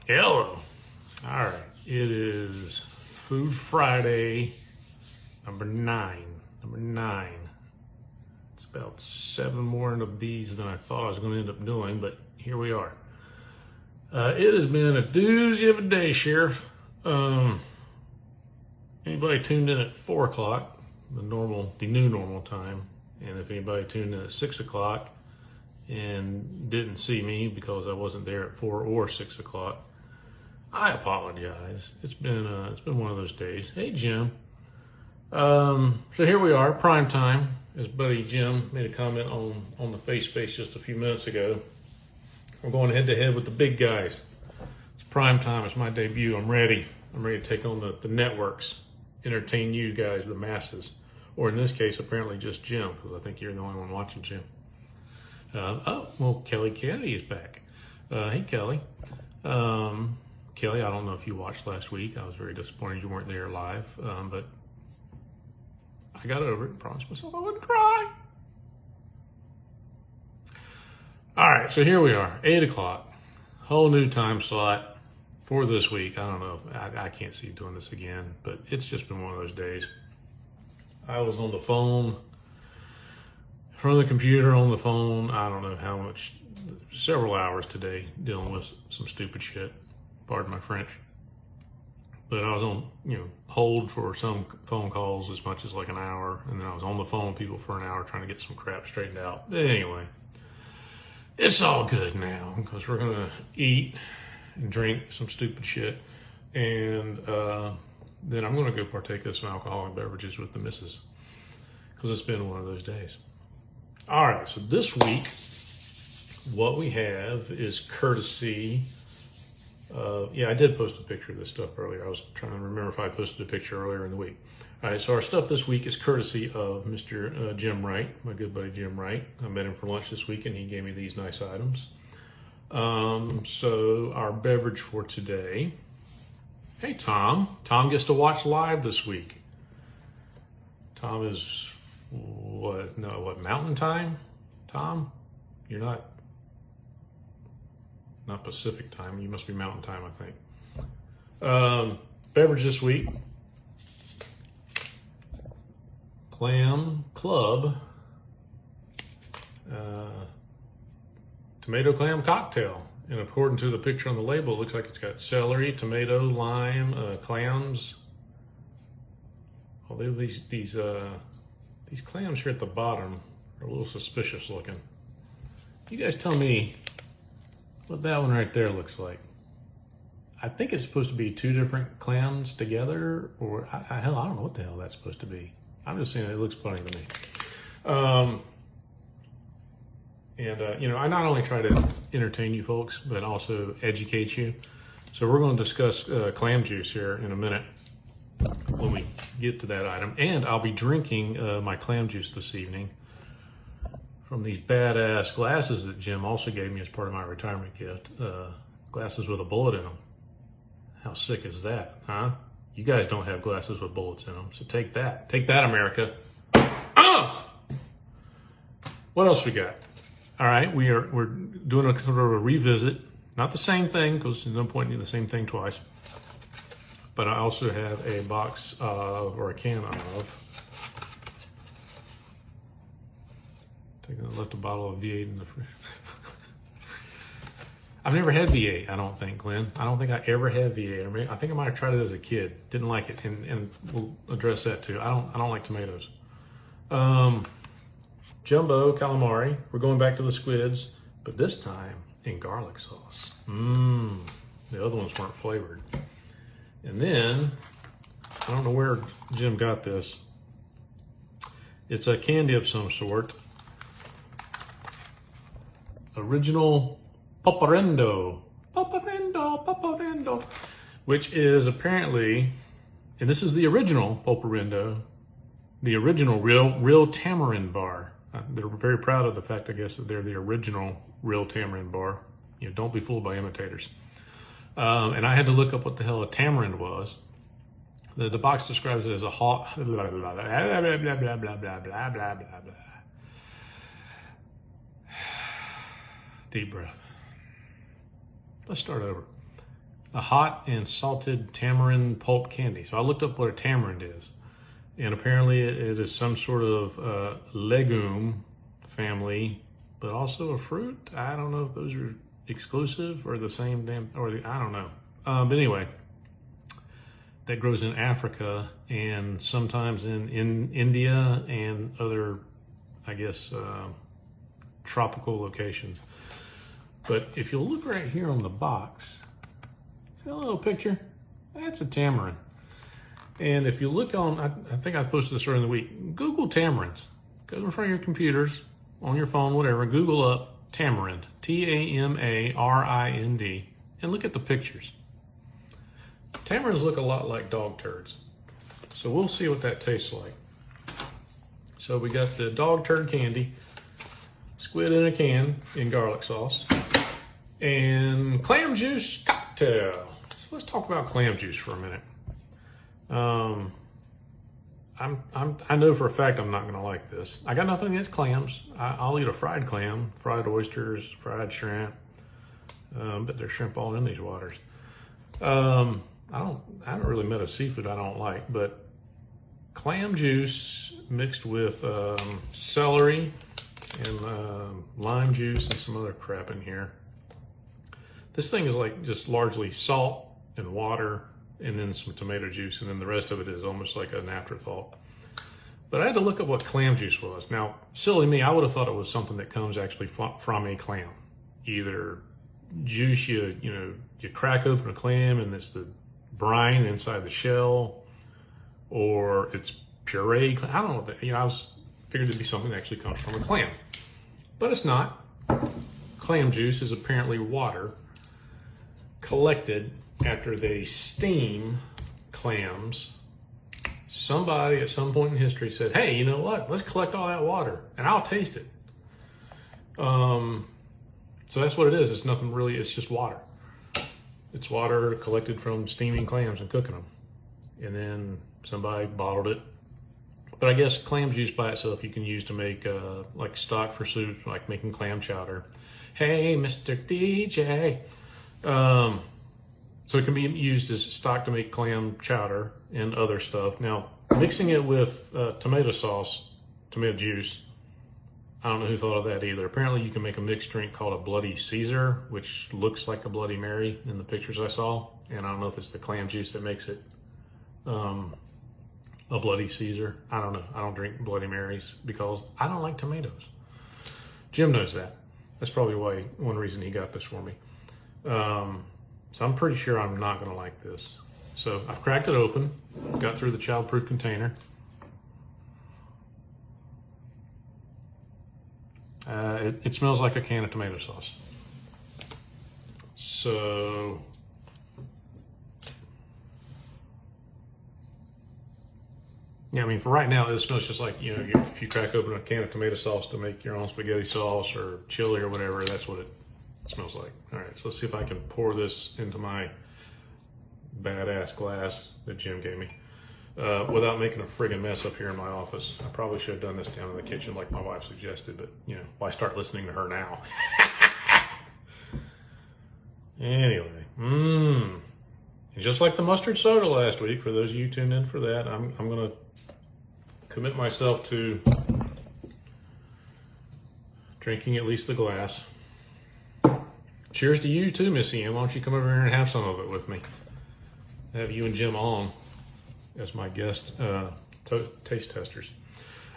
Hello. All right. It is Food Friday, number nine. It's about 7 more of these than I thought I was going to end up doing, but here we are. It has been a doozy of a day, Sheriff. Anybody tuned in at 4 o'clock, the new normal time, and if anybody tuned in at 6 o'clock and didn't see me because I wasn't there at 4 or 6 o'clock, I apologize. It's been one of those days. Hey, Jim. So here we are, prime time. As buddy Jim made a comment on the face space just a few minutes ago. We're going head to head with the big guys. It's prime time. It's my debut. I'm ready. I'm ready to take on the networks, entertain you guys, the masses, or in this case, apparently just Jim, because I think you're the only one watching, Jim. Kelly is back. Hey, Kelly. Kelly, I don't know if you watched last week. I was very disappointed you weren't there live, but I got over it. Promised myself I wouldn't cry. All right, so here we are, 8 o'clock. Whole new time slot for this week. I don't know if I can't see doing this again, but it's just been one of those days. I was on the phone, from the computer on the phone, I don't know how much, several hours today dealing with some stupid shit. Pardon my French. But I was on, hold for some phone calls as much as like an hour. And then I was on the phone with people for an hour trying to get some crap straightened out. But anyway, it's all good now because we're going to eat and drink some stupid shit. And then I'm going to go partake of some alcoholic beverages with the missus because it's been one of those days. All right, so this week, what we have is courtesy. I did post a picture of this stuff earlier. I was trying to remember if I posted a picture earlier in the week. All right, so our stuff this week is courtesy of Mr. Jim Wright, my good buddy Jim Wright. I met him for lunch this week, and he gave me these nice items. So our beverage for today. Hey, Tom. Tom gets to watch live this week. Tom is, Mountain Time? Tom? You're not Pacific time. You must be Mountain Time, I think. Beverage this week. Clam Club. Tomato clam cocktail. And according to the picture on the label, it looks like it's got celery, tomato, lime, clams. Although these clams here at the bottom are a little suspicious looking. You guys tell me what that one right there looks like. I think it's supposed to be 2 different clams together, or I don't know what the hell that's supposed to be. I'm just saying it looks funny to me. I not only try to entertain you folks, but also educate you. So we're going to discuss clam juice here in a minute when we get to that item. And I'll be drinking my clam juice this evening from these badass glasses that Jim also gave me as part of my retirement gift. Glasses with a bullet in them. How sick is that, huh? You guys don't have glasses with bullets in them, so take that. Take that, America. What else we got? All right, we're doing a sort of a revisit. Not the same thing, because there's no point in doing the same thing twice. But I also have a box of, or a can of, I left a bottle of V8 in the fridge. I've never had V8, I don't think, Glenn. I don't think I ever had V8. I think I might have tried it as a kid. Didn't like it, and we'll address that too. I don't like tomatoes. Jumbo calamari. We're going back to the squids, but this time in garlic sauce. The other ones weren't flavored. And then, I don't know where Jim got this. It's a candy of some sort. Original Poporendo, which is apparently, and this is the original Poporendo, the original real tamarind bar. They're very proud of the fact, I guess, that they're the original real tamarind bar. Don't be fooled by imitators. And I had to look up what the hell a tamarind was. The box describes it as a hot, blah, blah, blah, blah, blah, blah, blah, blah, blah, blah, blah, blah, blah. Deep breath. Let's start over. a hot and salted tamarind pulp candy. So I looked up what a tamarind is. And apparently it is some sort of legume family, but also a fruit. I don't know if those are exclusive or the same damn, I don't know. But anyway, that grows in Africa and sometimes in India and other, I guess, tropical locations. But if you look right here on the box, see that little picture? That's a tamarind. And if you look on, I think I posted this earlier in the week, Google tamarinds. Go in front of your computers, on your phone, whatever, Google up tamarind, Tamarind, and look at the pictures. Tamarinds look a lot like dog turds. So we'll see what that tastes like. So we got the dog turd candy, squid in a can in garlic sauce, and clam juice cocktail. So let's talk about clam juice for a minute. I know for a fact I'm not going to like this. I got nothing against clams. I'll eat a fried clam, fried oysters, fried shrimp. But there's shrimp all in these waters. I haven't really met a seafood I don't like, but clam juice mixed with celery and lime juice and some other crap in here. This thing is like just largely salt and water and then some tomato juice, and then the rest of it is almost like an afterthought. But I had to look at what clam juice was. Now, silly me, I would have thought it was something that comes actually from a clam. Either juice, you crack open a clam and it's the brine inside the shell, or it's puree. I don't know. I figured it'd be something that actually comes from a clam, but it's not. Clam juice is apparently water collected after they steam clams. Somebody at some point in history said, hey, you know what? Let's collect all that water and I'll taste it. So that's what it is. It's nothing really, it's just water. It's water collected from steaming clams and cooking them. And then somebody bottled it. But I guess clam juice by itself you can use to make like stock for soup, like making clam chowder. Hey, Mr. DJ. So it can be used as stock to make clam chowder and other stuff. Now, mixing it with tomato sauce, tomato juice, I don't know who thought of that either. Apparently you can make a mixed drink called a Bloody Caesar, which looks like a Bloody Mary in the pictures I saw. And I don't know if it's the clam juice that makes it a Bloody Caesar. I don't know. I don't drink Bloody Marys because I don't like tomatoes. Jim knows that. That's probably one reason he got this for me. So I'm pretty sure I'm not going to like this. So I've cracked it open, got through the child-proof container. It smells like a can of tomato sauce. So yeah, I mean, for right now, it smells just like, if you crack open a can of tomato sauce to make your own spaghetti sauce or chili or whatever, that's what it smells like. All right, so let's see if I can pour this into my badass glass that Jim gave me without making a friggin' mess up here in my office. I probably should have done this down in the kitchen like my wife suggested, but why start listening to her now? Anyway, and just like the mustard soda last week, for those of you tuned in for that, I'm gonna commit myself to drinking at least the glass. Cheers to you too, Missy Ann. Why don't you come over here and have some of it with me? Have you and Jim on as my guest taste testers.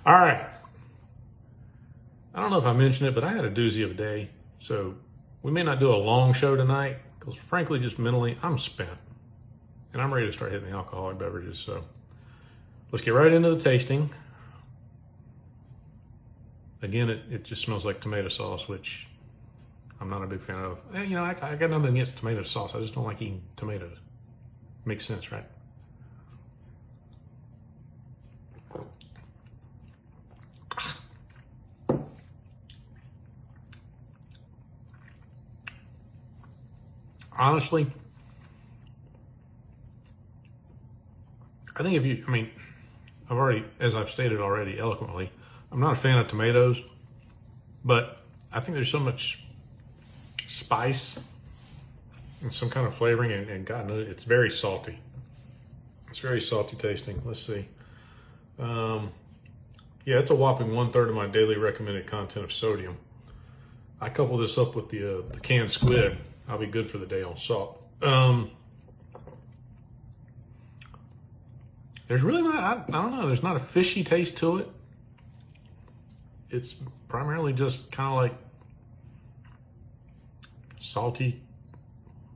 All right. I don't know if I mentioned it, but I had a doozy of a day. So we may not do a long show tonight because frankly, just mentally, I'm spent. And I'm ready to start hitting the alcoholic beverages. So let's get right into the tasting. Again, it just smells like tomato sauce, which I'm not a big fan of. I got nothing against tomato sauce. I just don't like eating tomatoes. Makes sense, right? Honestly, I think as I've stated already eloquently, I'm not a fan of tomatoes, but I think there's so much spice and some kind of flavoring, and God knows it's very salty. It's very salty tasting. Let's see. Yeah, it's a whopping 1/3 of my daily recommended content of sodium. I couple this up with the canned squid. I'll be good for the day on salt. There's really not, I don't know, there's not a fishy taste to it. It's primarily just kind of like salty,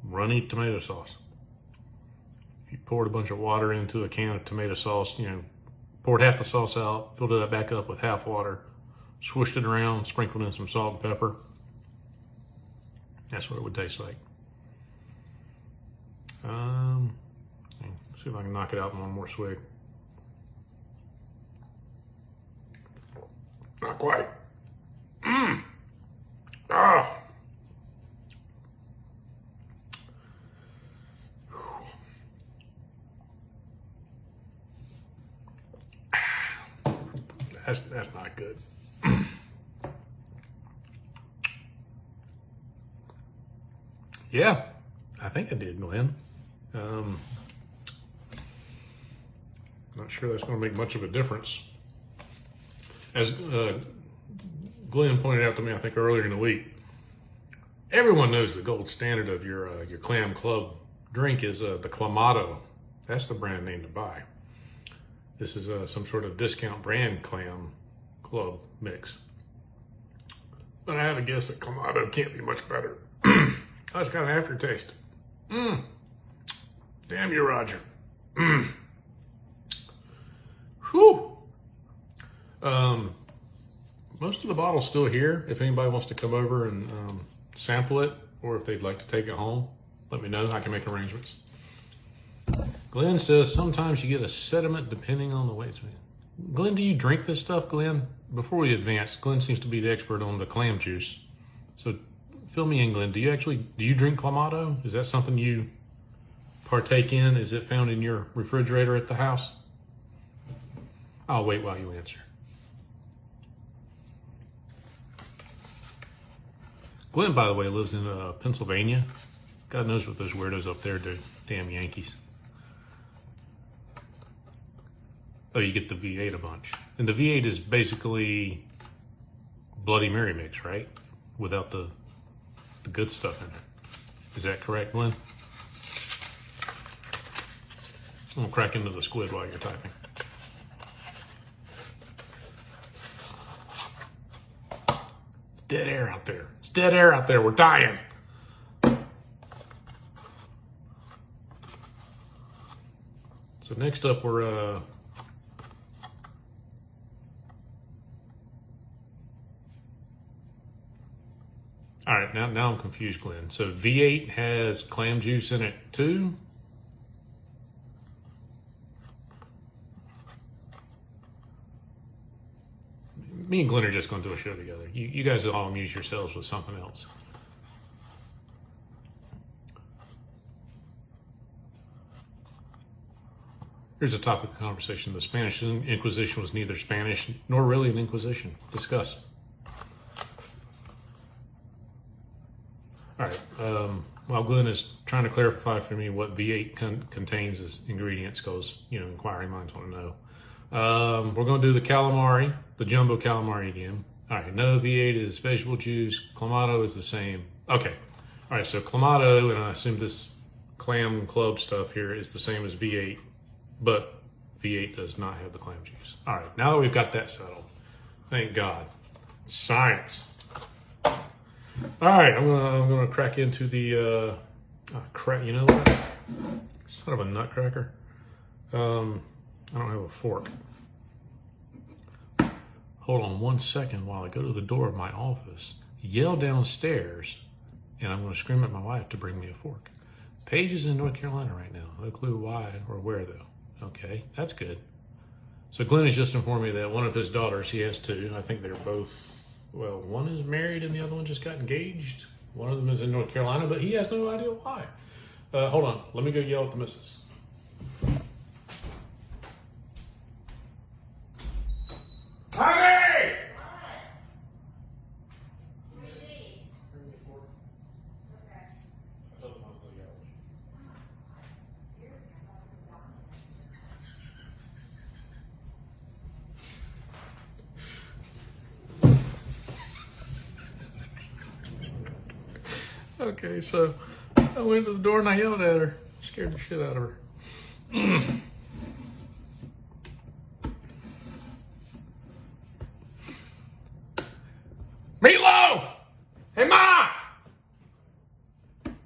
runny tomato sauce. If you poured a bunch of water into a can of tomato sauce, you know, poured half the sauce out, filled it back up with half water, swished it around, sprinkled in some salt and pepper. That's what it would taste like. Let's see if I can knock it out in one more swig. Not quite. Ah. That's not good. Yeah, I think I did, Glenn. Not sure that's going to make much of a difference. As Glenn pointed out to me, I think earlier in the week, everyone knows the gold standard of your clam club drink is the Clamato. That's the brand name to buy. This is some sort of discount brand clam club mix. But I have a guess that Clamato can't be much better. Oh, it's got an aftertaste. Damn you, Roger. Whew. Most of the bottle's still here. If anybody wants to come over and sample it, or if they'd like to take it home, let me know. I can make arrangements. Glenn says sometimes you get a sediment depending on the weight. Glenn, do you drink this stuff, Glenn? Before we advance, Glenn seems to be the expert on the clam juice. So fill me in, Glenn. Do you drink Clamato? Is that something you partake in? Is it found in your refrigerator at the house? I'll wait while you answer. Glenn, by the way, lives in Pennsylvania. God knows what those weirdos up there do. Damn Yankees. Oh, you get the V8 a bunch. And the V8 is basically Bloody Mary mix, right? Without the good stuff in it. Is that correct, Glenn? I'm gonna crack into the squid while you're typing. It's dead air out there. It's dead air out there. We're dying. So next up, we're all right, now I'm confused, Glenn. So V8 has clam juice in it too? Me and Glenn are just going to do a show together. You guys all amuse yourselves with something else. Here's a topic of conversation. The Spanish Inquisition was neither Spanish nor really an Inquisition. Discuss. All right. While Glenn is trying to clarify for me what V8 contains as ingredients, because, inquiring minds want to know. We're going to do the calamari, the jumbo calamari again. All right. No, V8 is vegetable juice. Clamato is the same. Okay. All right. So Clamato, and I assume this clam club stuff here is the same as V8, but V8 does not have the clam juice. All right. Now that we've got that settled, thank God. Science. All right, I'm gonna crack into the you know what? Son of a nutcracker. I don't have a fork. Hold on 1 second while I go to the door of my office, yell downstairs, and I'm gonna scream at my wife to bring me a fork. Paige is in North Carolina right now. No clue why or where though. Okay, that's good. So Glenn has just informed me that one of his daughters, he has two. I think they're both. Well, one is married and the other one just got engaged. One of them is in North Carolina, but he has no idea why. Hold on. Let me go yell at the missus. Honey! What do you need? Bring me a fork. Okay. I told him I was going to yell. Okay, so I went to the door and I yelled at her. Scared the shit out of her. Meatloaf! Hey, Ma!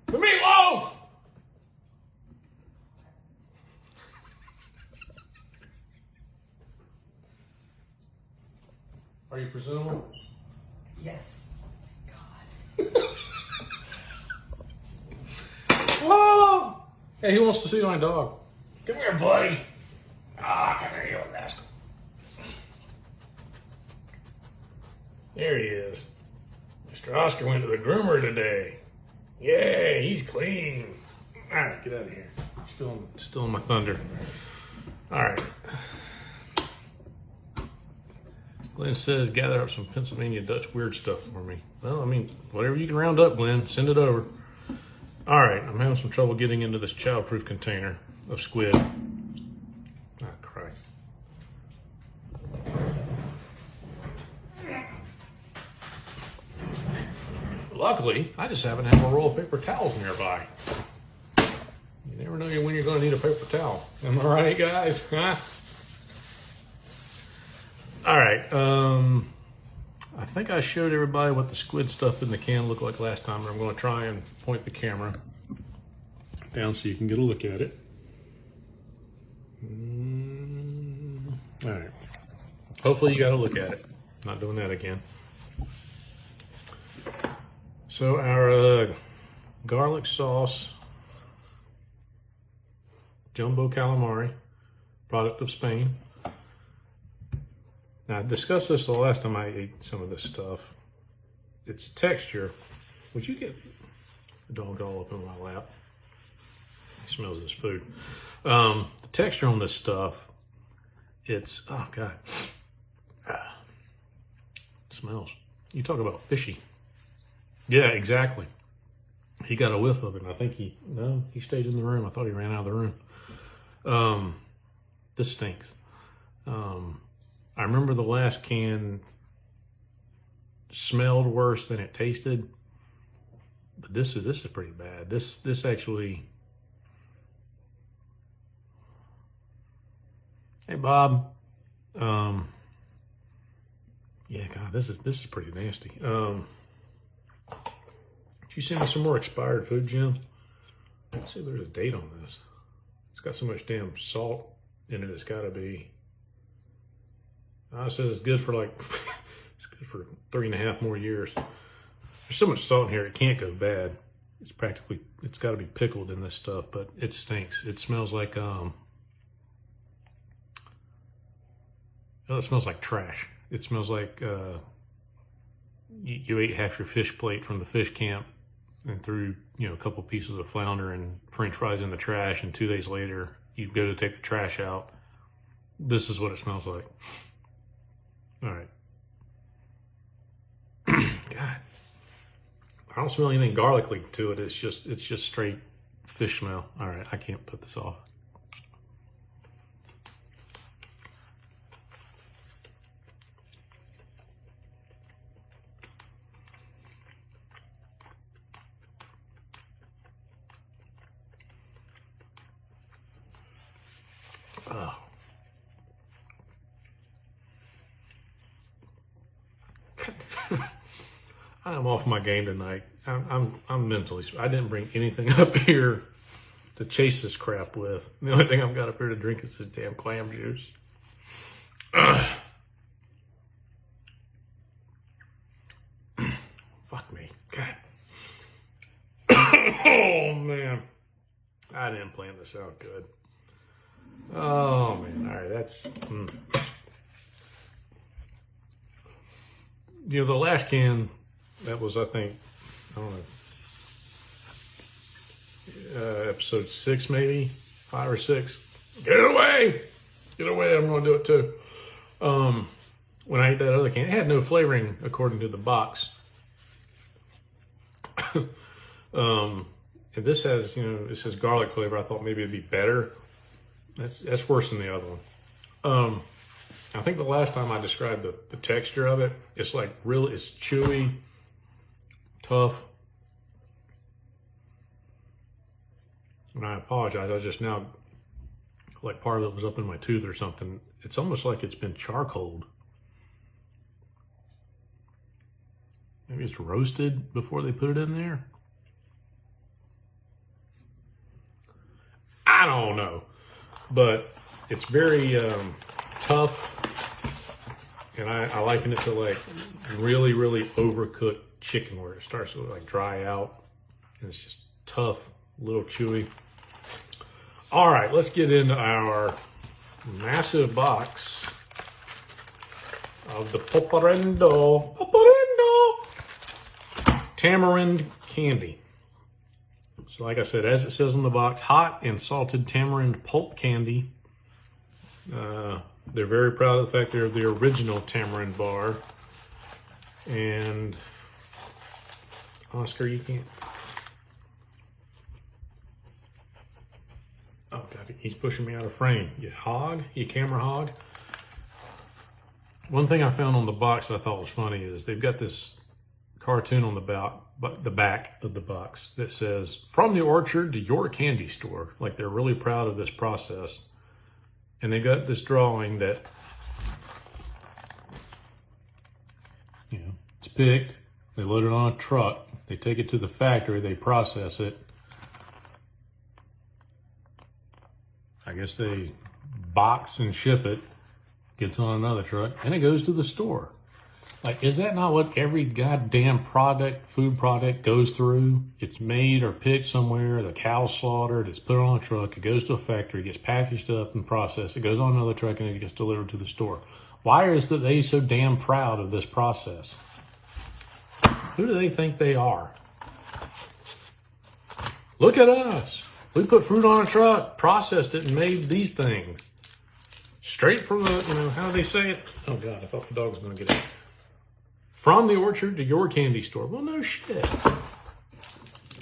The meatloaf! Are you presentable? Yes. Oh! Hey, who wants to see my dog? Come here, buddy. Come here, you little rascal. There he is. Mr. Oscar went to the groomer today. Yeah, he's clean. All right, get out of here. Still in my thunder. All right. Glenn says, gather up some Pennsylvania Dutch weird stuff for me. Well, I mean, whatever you can round up, Glenn, send it over. All right, I'm having some trouble getting into this child-proof container of squid. Oh, Christ. Luckily, I just happen to have a roll of paper towels nearby. You never know when you're going to need a paper towel. Am I right, guys? Huh? All right. I think I showed everybody what the squid stuff in the can looked like last time, but I'm going to try and point the camera down so you can get a look at it. All right. Hopefully you got a look at it. Not doing that again. So our garlic sauce jumbo calamari, product of Spain. Now, I discussed this the last time I ate some of this stuff. Its texture, would you get the dog all up in my lap? He smells this food. The texture on this stuff, it's, oh God. It smells. You talk about fishy. Yeah, exactly. He got a whiff of it, and I think he stayed in the room. I thought he ran out of the room. This stinks. I remember the last can smelled worse than it tasted, but this is pretty bad. This actually. Hey, Bob. Yeah, God, this is pretty nasty. Did you send me some more expired food, Jim? Let's see if there's a date on this. It's got so much damn salt in it. It's got to be. It says it's good for like, it's good for 3.5 more years. There's so much salt in here, it can't go bad. It's got to be pickled in this stuff, but it stinks. It smells like, it smells like trash. It smells like you ate half your fish plate from the fish camp and threw, a couple pieces of flounder and French fries in the trash, and 2 days later, you go to take the trash out. This is what it smells like. All right. God, I don't smell anything garlicky to it. It's just straight fish smell. All right, I can't put this off. Oh. I'm off my game tonight. I'm mentally. I didn't bring anything up here to chase this crap with. The only thing I've got up here to drink is this damn clam juice. Fuck me, God. Oh man, I didn't plan this out good. Oh man, all right, that's. The last can, that was, I think, I don't know, episode 6 maybe, 5 or 6. Get it away! Get away, I'm going to do it too. When I ate that other can, it had no flavoring according to the box. And this has, it says garlic flavor. I thought maybe it'd be better. That's worse than the other one. I think the last time I described the texture of it, it's like it's chewy, tough, And I apologize, I just now, like part of it was up in my tooth or something. It's almost like it's been charcoaled. Maybe it's roasted before they put it in there. I don't know, but it's very tough, and I liken it to like really, really overcooked chicken where it starts to like dry out, and it's just tough, a little chewy. All right, let's get into our massive box of the Poporendo tamarind candy. So like I said, as it says on the box, hot and salted tamarind pulp candy. They're very proud of the fact they're the original tamarind bar. And Oscar, you can't. Oh God, he's pushing me out of frame. You hog, you camera hog. One thing I found on the box that I thought was funny is they've got this cartoon on the back of the box that says, "From the orchard to your candy store." Like they're really proud of this process. And they got this drawing that, you know, it's picked, they load it on a truck, they take it to the factory, they process it. I guess they box and ship it, gets on another truck, and it goes to the store. Like, is that not what every goddamn product, food product goes through? It's made or picked somewhere, the cow's slaughtered, it's put on a truck, it goes to a factory, gets packaged up and processed, it goes on another truck, and it gets delivered to the store. Why is that they so damn proud of this process? Who do they think they are? Look at us. We put fruit on a truck, processed it, and made these things. Straight from the, you know, how do they say it? Oh God, I thought the dog was gonna get it. From the orchard to your candy store. Well, no shit.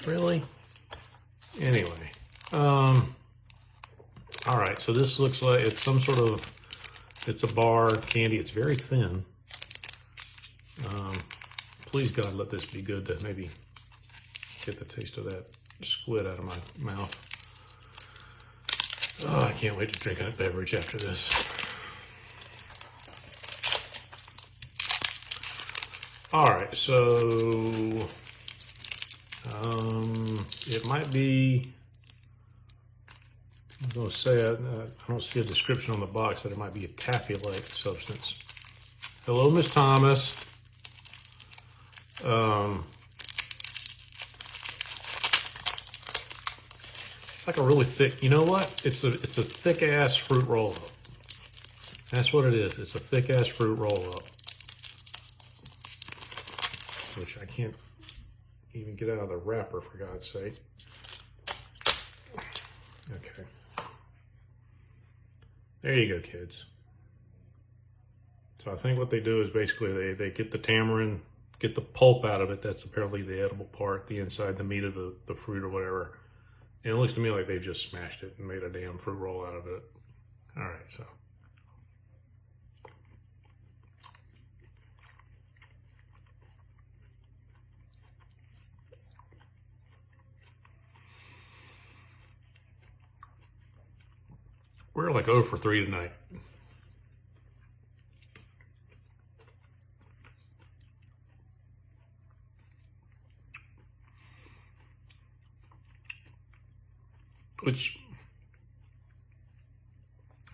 Really? Anyway. All right, so this looks like it's some sort of, it's a bar candy. It's very thin. Please God, let this be good to maybe get the taste of that squid out of my mouth. Oh, I can't wait to drink a beverage after this. All right, so it might be, I was going to say, I don't see a description on the box that it might be a taffy-like substance. Hello, Miss Thomas. It's like a really thick, you know what? It's a thick-ass fruit roll-up. That's what it is. It's a thick-ass fruit roll-up, which I can't even get out of the wrapper, for God's sake. Okay. There you go, kids. So I think what they do is basically they get the tamarind, get the pulp out of it. That's apparently the edible part, the inside, the meat of the fruit or whatever. And it looks to me like they just smashed it and made a damn fruit roll out of it. All right, so. We're like 0 for 3 tonight. Which,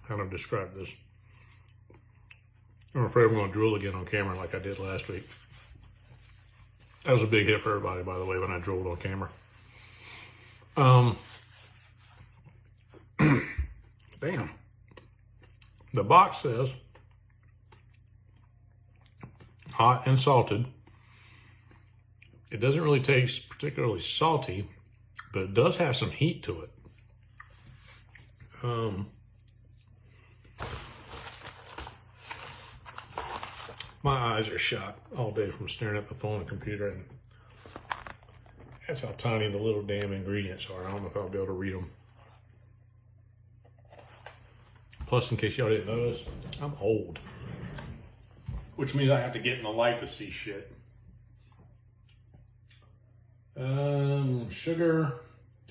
how do I describe this? I'm afraid I'm going to drool again on camera like I did last week. That was a big hit for everybody, by the way, when I drooled on camera. Damn. The box says hot and salted. It doesn't really taste particularly salty, but it does have some heat to it. My eyes are shot all day from staring at the phone and computer, and that's how tiny the little damn ingredients are. I don't know if I'll be able to read them. Plus, in case y'all didn't notice, I'm old, which means I have to get in the light to see shit. Sugar,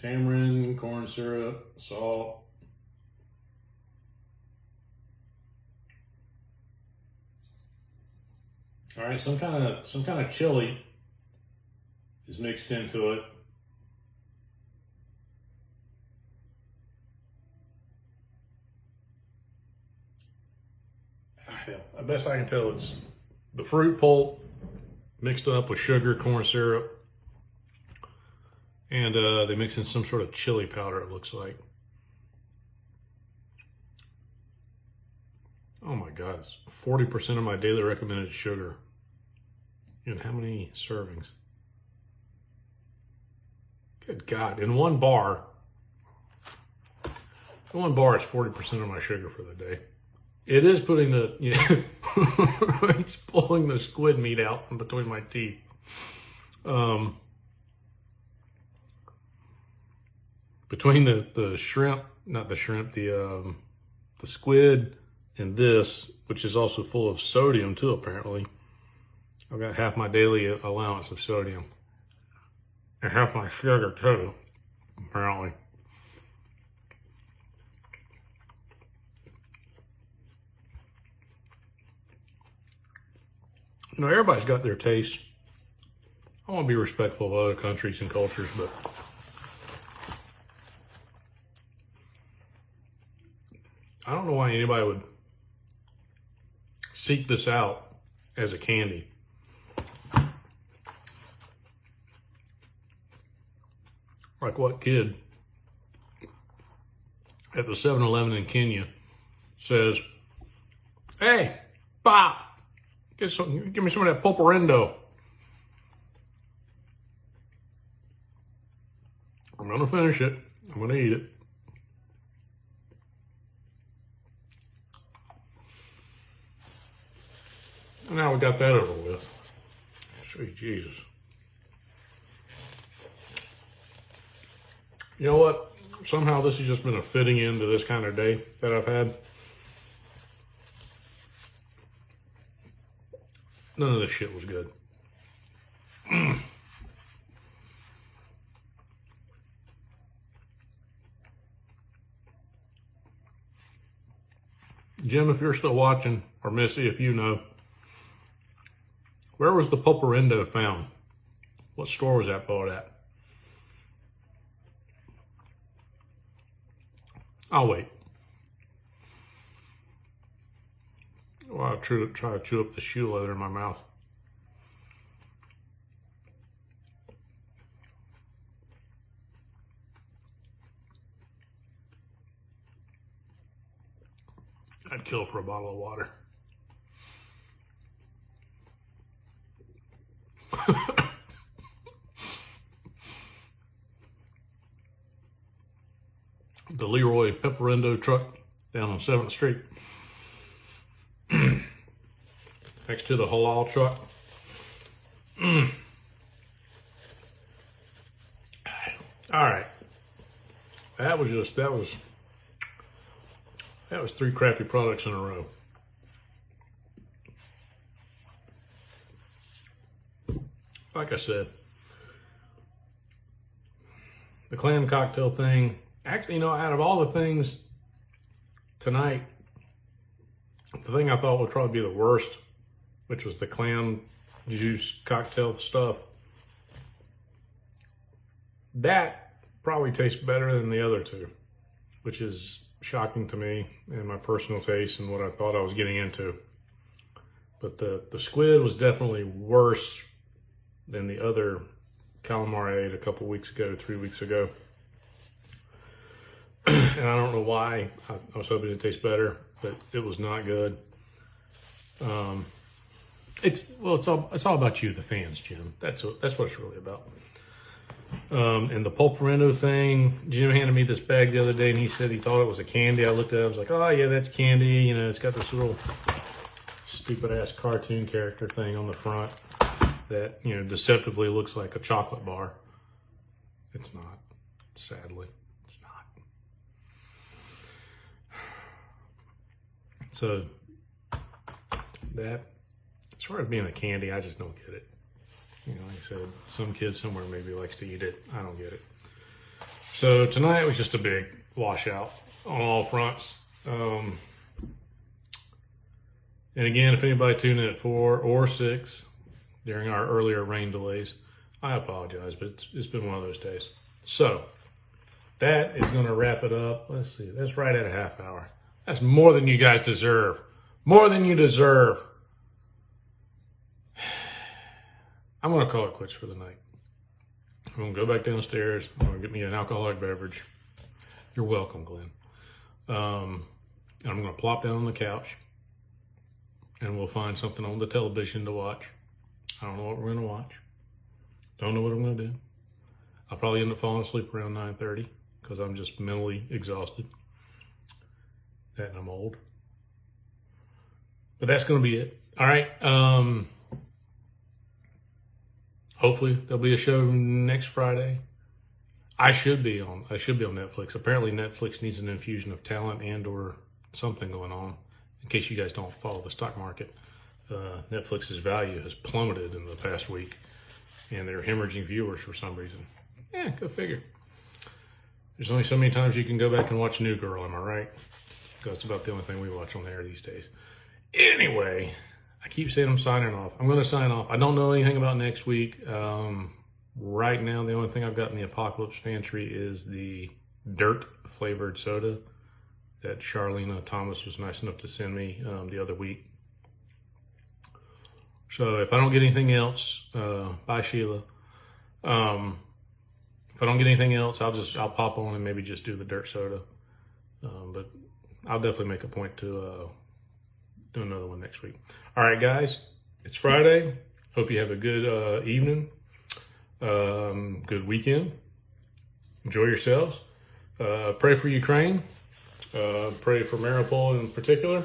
tamarind, corn syrup, salt. All right, some kind of chili is mixed into it. Hell, the best I can tell, it's the fruit pulp mixed up with sugar, corn syrup, and they mix in some sort of chili powder, it looks like. Oh my God, it's 40% of my daily recommended sugar. And how many servings? Good God, in one bar is 40% of my sugar for the day. It is putting the, it's pulling the squid meat out from between my teeth. Between the shrimp, not the shrimp, the squid and this, which is also full of sodium too, apparently. I've got half my daily allowance of sodium. And half my sugar too, apparently. You know, everybody's got their taste. I want to be respectful of other countries and cultures, but I don't know why anybody would seek this out as a candy. Like what kid at the 7-Eleven in Kenya says, "Hey, Bob, give me some of that pulparindo." I'm gonna finish it. I'm gonna eat it. And now we got that over with. Sweet Jesus. You know what? Somehow this has just been a fitting into this kind of day that I've had. None of this shit was good. Jim, if you're still watching, or Missy, if you know, where was the pulparindo found? What store was that bought at? I'll wait. Well, I'll try to chew up the shoe leather in my mouth. I'd kill for a bottle of water. The Leroy Pepperendo truck down on 7th Street. Next to the halal truck. All right. That was 3 crappy products in a row. Like I said, the clam cocktail thing, actually, you know, out of all the things tonight, the thing I thought would probably be the worst, which was the clam juice cocktail stuff, that probably tastes better than the other two, which is shocking to me and my personal taste and what I thought I was getting into. But the squid was definitely worse than the other calamari I ate a couple weeks ago, 3 weeks ago. And I don't know why. I was hoping it tastes better, but it was not good. It's all about you, the fans, Jim. That's what it's really about. And the pulparindo thing, Jim handed me this bag the other day, and he said he thought it was a candy. I looked at it, I was like, oh yeah, that's candy. You know, it's got this little stupid ass cartoon character thing on the front that, you know, deceptively looks like a chocolate bar. It's not, sadly. It's not. So that, as far as being a candy, I just don't get it. You know, like I said, some kid somewhere maybe likes to eat it. I don't get it. So tonight was just a big washout on all fronts. And again, if anybody tuned in at 4 or 6 during our earlier rain delays, I apologize, but it's been one of those days. So that is going to wrap it up. Let's see, that's right at a half hour. That's more than you guys deserve. More than you deserve. I'm going to call it quits for the night. I'm going to go back downstairs. I'm going to get me an alcoholic beverage. You're welcome, Glenn. I'm going to plop down on the couch and we'll find something on the television to watch. I don't know what we're going to watch. Don't know what I'm going to do. I'll probably end up falling asleep around 9:30 because I'm just mentally exhausted. And I'm old. But that's going to be it. All right. Hopefully there'll be a show next Friday. I should be on Netflix. Apparently Netflix needs an infusion of talent and or something going on. In case you guys don't follow the stock market, Netflix's value has plummeted in the past week, and they're hemorrhaging viewers for some reason. Yeah, go figure. There's only so many times you can go back and watch New Girl, am I right? That's about the only thing we watch on there these days. Anyway, I keep saying I'm signing off. I'm going to sign off. I don't know anything about next week. Right now, the only thing I've got in the apocalypse pantry is the dirt flavored soda that Charlena Thomas was nice enough to send me the other week. So if I don't get anything else, bye Sheila. If I don't get anything else, I'll pop on and maybe just do the dirt soda. But I'll definitely make a point to do another one next week. All right, guys, it's Friday. Hope you have a good evening, good weekend. Enjoy yourselves. Pray for Ukraine. Pray for Maripol in particular.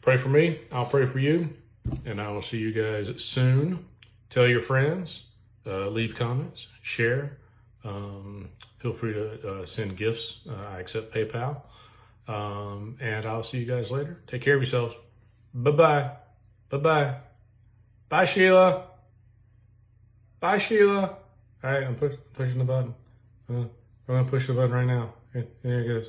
Pray for me. I'll pray for you. And I will see you guys soon. Tell your friends. Leave comments. Share. Feel free to send gifts. I accept PayPal. And I'll see you guys later. Take care of yourselves. Bye-bye. Bye-bye. Bye, Sheila. Bye, Sheila. All right, I'm pushing the button. I'm going to push the button right now. Here it goes.